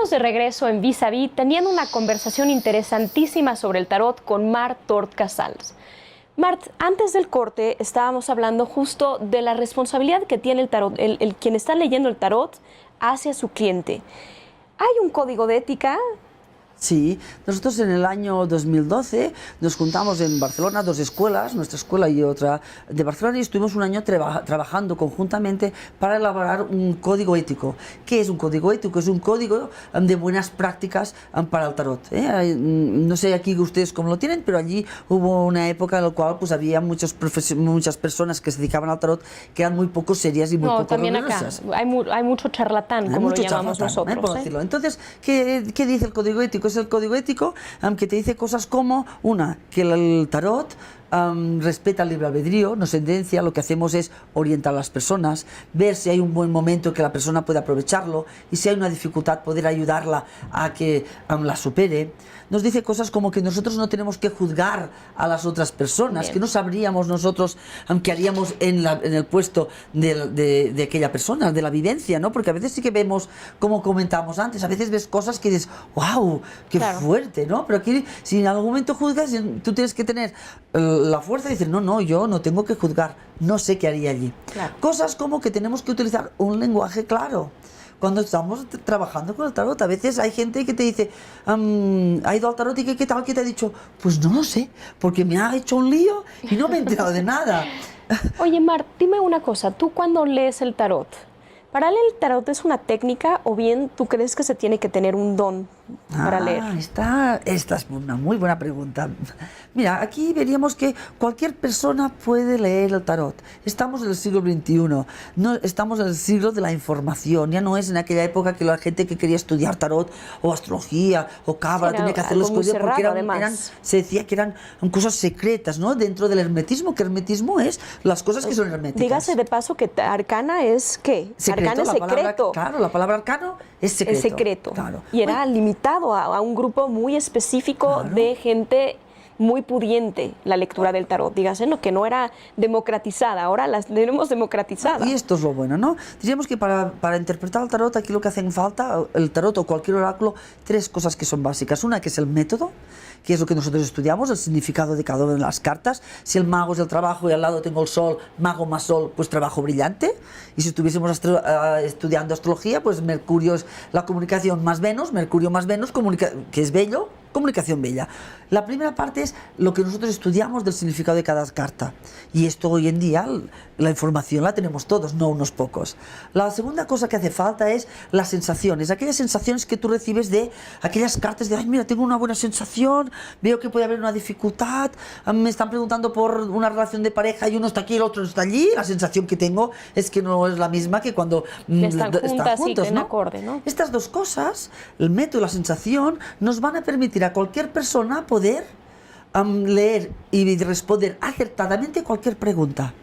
Estamos de regreso en Vis a Vis teniendo una conversación interesantísima sobre el tarot con Mart Tort Casals. Mart, antes del corte estábamos hablando justo de la responsabilidad que tiene el tarot, quien está leyendo el tarot hacia su cliente. ¿Hay un código de ética? Sí, nosotros en el año 2012 nos juntamos en Barcelona, dos escuelas, nuestra escuela y otra de Barcelona, y estuvimos un año trabajando conjuntamente para elaborar un código ético. ¿Qué es un código ético? Es un código de buenas prácticas para el tarot. No sé aquí ustedes cómo lo tienen, pero allí hubo una época en la cual pues, había muchas personas que se dedicaban al tarot que eran muy poco serias y muy poco también rigurosas. Acá hay mucho charlatán, como lo llamamos nosotros. Por decirlo. Entonces, ¿qué dice el código ético? Es el código ético que te dice cosas como, que el tarot respeta el libre albedrío, no sentencia, lo que hacemos es orientar a las personas, ver si hay un buen momento que la persona puede aprovecharlo y si hay una dificultad poder ayudarla a que la supere. Nos dice cosas como que nosotros no tenemos que juzgar a las otras personas, que no sabríamos nosotros qué haríamos en el puesto de aquella persona, de la vivencia, ¿no? Porque a veces sí que vemos, como comentábamos antes, a veces ves cosas que dices, wow, qué fuerte, ¿no? Pero aquí, si en algún momento juzgas, tú tienes que tener la fuerza de decir, no, yo no tengo que juzgar, no sé qué haría allí. Claro. Cosas como que tenemos que utilizar un lenguaje claro. Cuando estamos trabajando con el tarot, a veces hay gente que te dice, ha ido al tarot y ¿qué tal? ¿Qué te ha dicho? Pues no lo sé, porque me ha hecho un lío y no me he enterado de nada. Oye, Mart, dime una cosa, tú cuando lees el tarot, ¿para leer el tarot es una técnica o bien tú crees que se tiene que tener un don para leer? Esta es una muy buena pregunta. Mira, aquí veríamos que cualquier persona puede leer el tarot. Estamos en el siglo XXI, no, estamos en el siglo de la información. Ya no es en aquella época que la gente que quería estudiar tarot o astrología o cábala tenía que hacer los códigos porque se decía que eran cosas secretas, ¿no? Dentro del hermetismo, que hermetismo es las cosas que son herméticas. Dígase de paso que arcana es ¿qué? Secreto, arcana es secreto. Claro, la palabra arcano es secreto. Es secreto. Claro. Y era limitado a un grupo muy específico de gente muy pudiente, la lectura del tarot, dígase, ¿no? Que no era democratizada, ahora la tenemos democratizada. Y esto es lo bueno, ¿no? Diríamos que para interpretar el tarot, aquí lo que hacen falta, el tarot o cualquier oráculo, tres cosas que son básicas. Una que es el método, que es lo que nosotros estudiamos, el significado de cada una de las cartas. Si el mago es el trabajo y al lado tengo el sol, mago más sol, pues trabajo brillante. Y si estuviésemos estudiando astrología, pues Mercurio es la comunicación más Venus, Mercurio más Venus, que es bello, comunicación bella. La primera parte es lo que nosotros estudiamos del significado de cada carta. Y esto hoy en día, la información la tenemos todos, no unos pocos. La segunda cosa que hace falta es las sensaciones, aquellas sensaciones que tú recibes de aquellas cartas de, ay, mira, tengo una buena sensación, veo que puede haber una dificultad, me están preguntando por una relación de pareja y uno está aquí y el otro está allí. La sensación que tengo es que no es la misma que cuando están juntos, ¿no? Acorde, ¿no? Estas dos cosas, el método y la sensación, nos van a permitir a cualquier persona poder leer y responder acertadamente cualquier pregunta.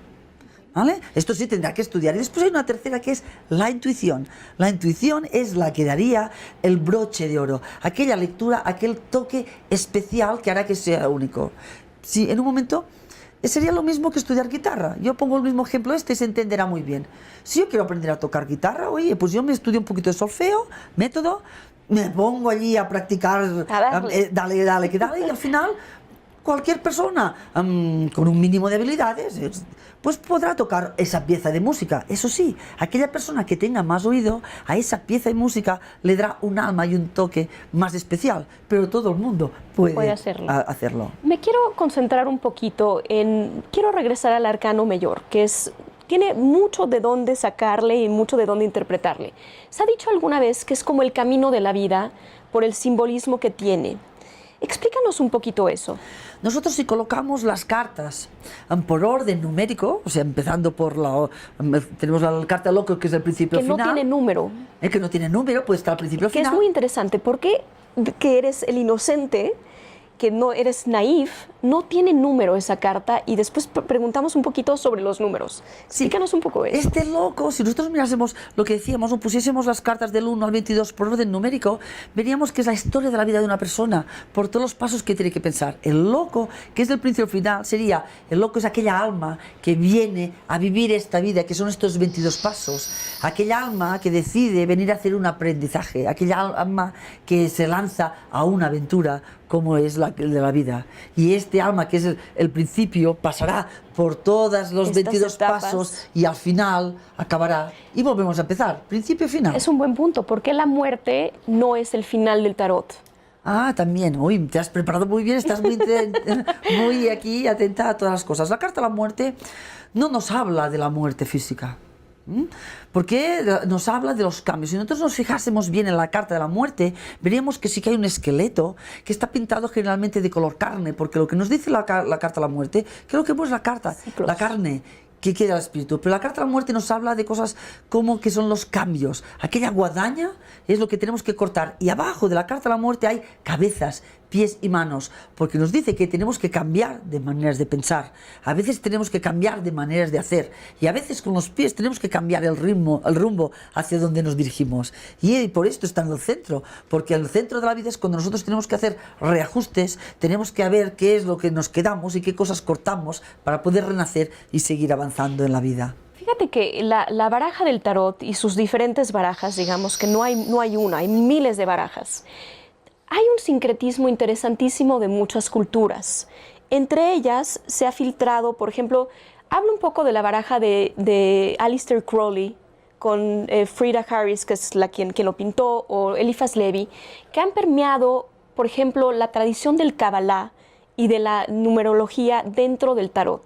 ¿Vale? Esto sí tendrá que estudiar. Y después hay una tercera que es la intuición. La intuición es la que daría el broche de oro, aquella lectura, aquel toque especial que hará que sea único. Si en un momento sería lo mismo que estudiar guitarra. Yo pongo el mismo ejemplo y se entenderá muy bien. Si yo quiero aprender a tocar guitarra, oye, pues yo me estudio un poquito de solfeo, método, me pongo allí a practicar, dale, y al final cualquier persona con un mínimo de habilidades pues podrá tocar esa pieza de música. Eso sí, aquella persona que tenga más oído, a esa pieza de música le dará un alma y un toque más especial, pero todo el mundo puede hacerlo. Me quiero concentrar un poquito quiero regresar al arcano mayor, que tiene mucho de dónde sacarle y mucho de dónde interpretarle. ¿Se ha dicho alguna vez que es como el camino de la vida por el simbolismo que tiene? Explícanos un poquito eso. Nosotros si colocamos las cartas por orden numérico, o sea, empezando por tenemos la carta loco, que es el principio final. Que no tiene número. Que no tiene número, pues está al principio final. Que es muy interesante, porque que eres el inocente que no eres naif, no tiene número esa carta y después preguntamos un poquito sobre los números. Explícanos un poco eso. Este loco, si nosotros mirásemos lo que decíamos, o pusiésemos las cartas del 1 al 22 por orden numérico, veríamos que es la historia de la vida de una persona, por todos los pasos que tiene que pensar. El loco, que es del principio al final, sería, el loco es aquella alma que viene a vivir esta vida, que son estos 22 pasos. Aquella alma que decide venir a hacer un aprendizaje, aquella alma que se lanza a una aventura como es la de la vida. Y este alma, que es el principio, pasará por todos los 22 pasos y al final acabará y volvemos a empezar, principio y final. Es un buen punto. ¿Por qué la muerte no es el final del tarot? Ah, también. Uy, te has preparado muy bien, estás muy aquí atenta a todas las cosas. La carta de la muerte no nos habla de la muerte física. Porque nos habla de los cambios. Si nosotros nos fijásemos bien en la carta de la muerte, veríamos que sí que hay un esqueleto que está pintado generalmente de color carne, porque lo que nos dice la carta de la muerte, creo que pues la carta, Ciclos. la carne, que queda el espíritu. Pero la carta de la muerte nos habla de cosas como que son los cambios. Aquella guadaña es lo que tenemos que cortar. Y abajo de la carta de la muerte hay cabezas, pies y manos, porque nos dice que tenemos que cambiar de maneras de pensar. A veces tenemos que cambiar de maneras de hacer. Y a veces con los pies tenemos que cambiar el rumbo hacia donde nos dirigimos. Y por esto está en el centro, porque el centro de la vida es cuando nosotros tenemos que hacer reajustes, tenemos que ver qué es lo que nos quedamos y qué cosas cortamos para poder renacer y seguir avanzando en la vida. Fíjate que la baraja del tarot y sus diferentes barajas, digamos que no hay una, hay miles de barajas. Hay un sincretismo interesantísimo de muchas culturas. Entre ellas se ha filtrado, por ejemplo, habla un poco de la baraja de Aleister Crowley con Frida Harris, que es quien lo pintó, o Eliphas Levi, que han permeado, por ejemplo, la tradición del Kabbalah y de la numerología dentro del tarot.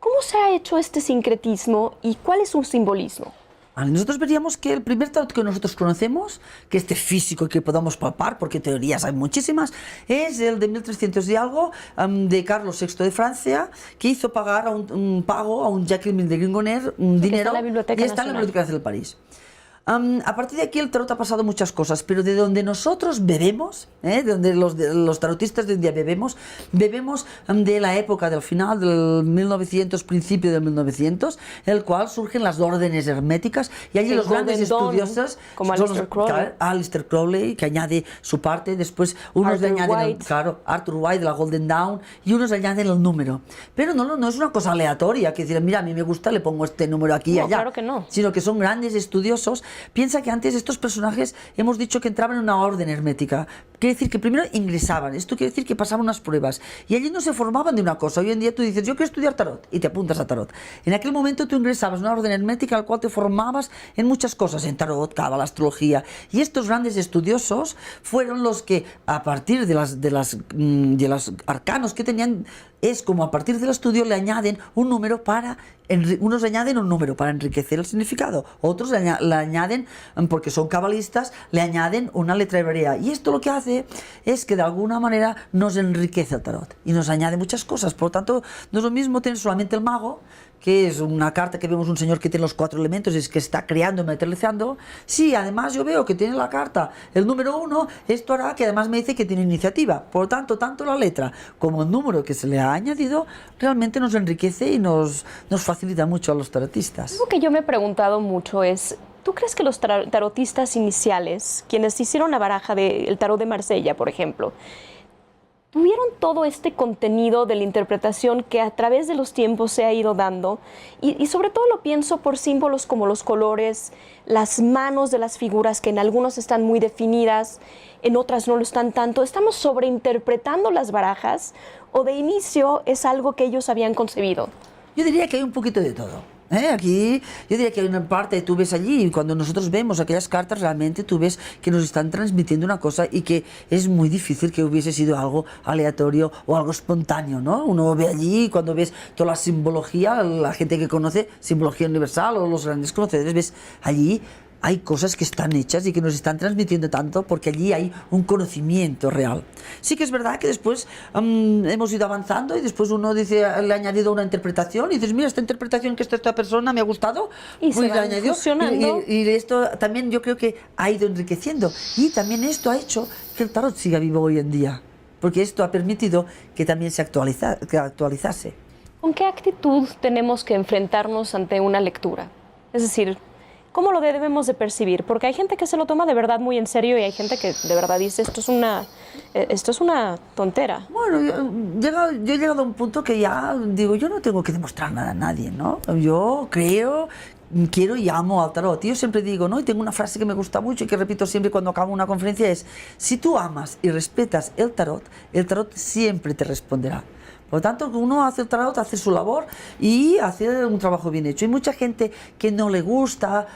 ¿Cómo se ha hecho este sincretismo y cuál es su simbolismo? Nosotros veríamos que el primer tarot que nosotros conocemos, que este físico y que podamos palpar, porque teorías hay muchísimas, es el de 1300 y algo, de Carlos VI de Francia, que hizo pagar un pago a un Jacqueline de Gringoner un dinero, y está en la Biblioteca Nacional de París. A partir de aquí el tarot ha pasado muchas cosas, pero de donde nosotros bebemos, de donde los tarotistas de hoy en día bebemos de la época del final del 1900, principio del 1900, en el cual surgen las órdenes herméticas, y allí los grandes estudiosos, como Aleister Crowley, que añade su parte, después unos le añaden Arthur White de la Golden Dawn, y unos añaden el número. Pero no es una cosa aleatoria, que decir, mira, a mí me gusta, le pongo este número aquí y allá. Claro que no. Sino que son grandes estudiosos. Piensa que antes estos personajes hemos dicho que entraban en una orden hermética. Quiere decir que primero ingresaban, esto quiere decir que pasaban unas pruebas y allí no se formaban de una cosa. Hoy en día tú dices, yo quiero estudiar tarot y te apuntas a tarot. En aquel momento tú ingresabas en una orden hermética al cual te formabas en muchas cosas, en tarot, cábala, astrología. Y estos grandes estudiosos fueron los que a partir de los arcanos que tenían, es como a partir del estudio le añaden un número unos le añaden un número para enriquecer el significado, otros le añaden, porque son cabalistas, le añaden una letra hebrea. Y esto lo que hace es que de alguna manera nos enriquece el tarot y nos añade muchas cosas. Por lo tanto, no es lo mismo tener solamente el mago, que es una carta que vemos un señor que tiene los 4 elementos y es que está creando y materializando. Sí, además yo veo que tiene la carta el número 1, esto hará que además me dice que tiene iniciativa. Por lo tanto, tanto la letra como el número que se le ha añadido realmente nos enriquece y nos facilita mucho a los tarotistas. Algo que yo me he preguntado mucho es, ¿tú crees que los tarotistas iniciales, quienes hicieron la baraja del tarot de Marsella, por ejemplo, tuvieron todo este contenido de la interpretación que a través de los tiempos se ha ido dando? Y sobre todo lo pienso por símbolos como los colores, las manos de las figuras, que en algunos están muy definidas, en otras no lo están tanto. ¿Estamos sobreinterpretando las barajas o de inicio es algo que ellos habían concebido? Yo diría que hay un poquito de todo. Aquí yo diría que hay una parte, tú ves allí, y cuando nosotros vemos aquellas cartas, realmente tú ves que nos están transmitiendo una cosa y que es muy difícil que hubiese sido algo aleatorio o algo espontáneo, ¿no? Uno ve allí, cuando ves toda la simbología, la gente que conoce simbología universal o los grandes conocedores, ves allí hay cosas que están hechas y que nos están transmitiendo tanto porque allí hay un conocimiento real. Sí que es verdad que después hemos ido avanzando y después uno dice, le ha añadido una interpretación y dices, mira, esta interpretación que esta persona me ha gustado, y pues se va fusionando. Y esto también yo creo que ha ido enriqueciendo y también esto ha hecho que el tarot siga vivo hoy en día. porque esto ha permitido que también se actualizase. ¿Con qué actitud tenemos que enfrentarnos ante una lectura? Es decir, ¿cómo lo debemos de percibir? Porque hay gente que se lo toma de verdad muy en serio y hay gente que de verdad dice esto es una tontera. Bueno, yo he llegado a un punto que ya digo, yo no tengo que demostrar nada a nadie, ¿no? Yo creo, quiero y amo al tarot. Y yo siempre digo, ¿no? Y tengo una frase que me gusta mucho y que repito siempre cuando acabo una conferencia es, si tú amas y respetas el tarot siempre te responderá. Por lo tanto, uno hace el tarot, hace su labor y hace un trabajo bien hecho. Hay mucha gente que no le gusta.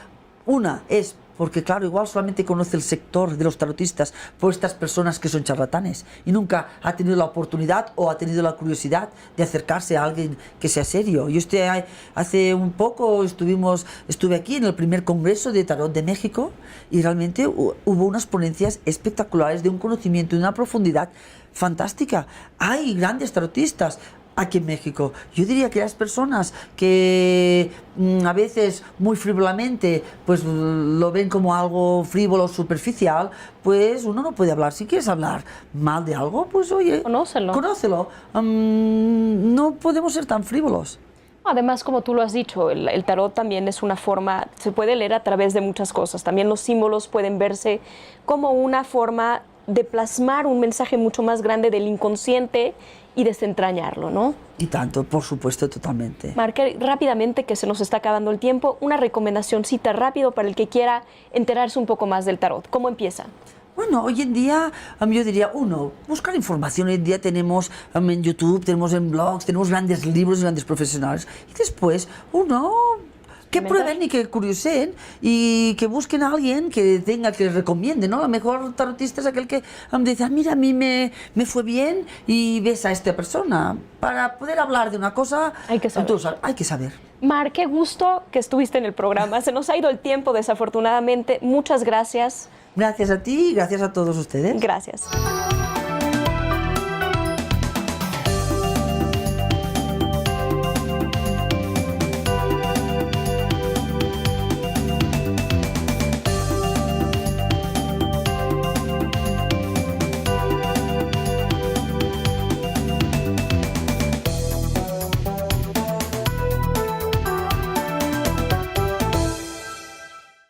Una es porque, claro, igual solamente conoce el sector de los tarotistas por estas personas que son charlatanes y nunca ha tenido la oportunidad o ha tenido la curiosidad de acercarse a alguien que sea serio. Yo hace un poco estuve aquí en el primer congreso de Tarot de México y realmente hubo unas ponencias espectaculares de un conocimiento y una profundidad fantástica. Hay grandes tarotistas aquí en México. Yo diría que las personas que a veces muy frívolamente pues lo ven como algo frívolo, superficial, pues uno no puede hablar. Si quieres hablar mal de algo, pues oye, conócelo. No podemos ser tan frívolos. Además, como tú lo has dicho, el tarot también es una forma, se puede leer a través de muchas cosas. También los símbolos pueden verse como una forma de plasmar un mensaje mucho más grande del inconsciente y desentrañarlo, ¿no? Y tanto, por supuesto, totalmente. Marc, rápidamente, que se nos está acabando el tiempo, una recomendacióncita rápido para el que quiera enterarse un poco más del tarot. ¿Cómo empieza? Bueno, hoy en día yo diría, buscar información. Hoy en día tenemos en YouTube, tenemos en blogs, tenemos grandes libros, grandes profesionales. Y después, que prueben y que curioseen y que busquen a alguien que les recomiende, ¿no? A lo mejor tarotista es aquel que dice, mira, a mí me fue bien y ves a esta persona. Para poder hablar de una cosa, hay que saber. Entonces, hay que saber. Marc, qué gusto que estuviste en el programa. Se nos ha ido el tiempo, desafortunadamente. Muchas gracias. Gracias a ti y gracias a todos ustedes. Gracias.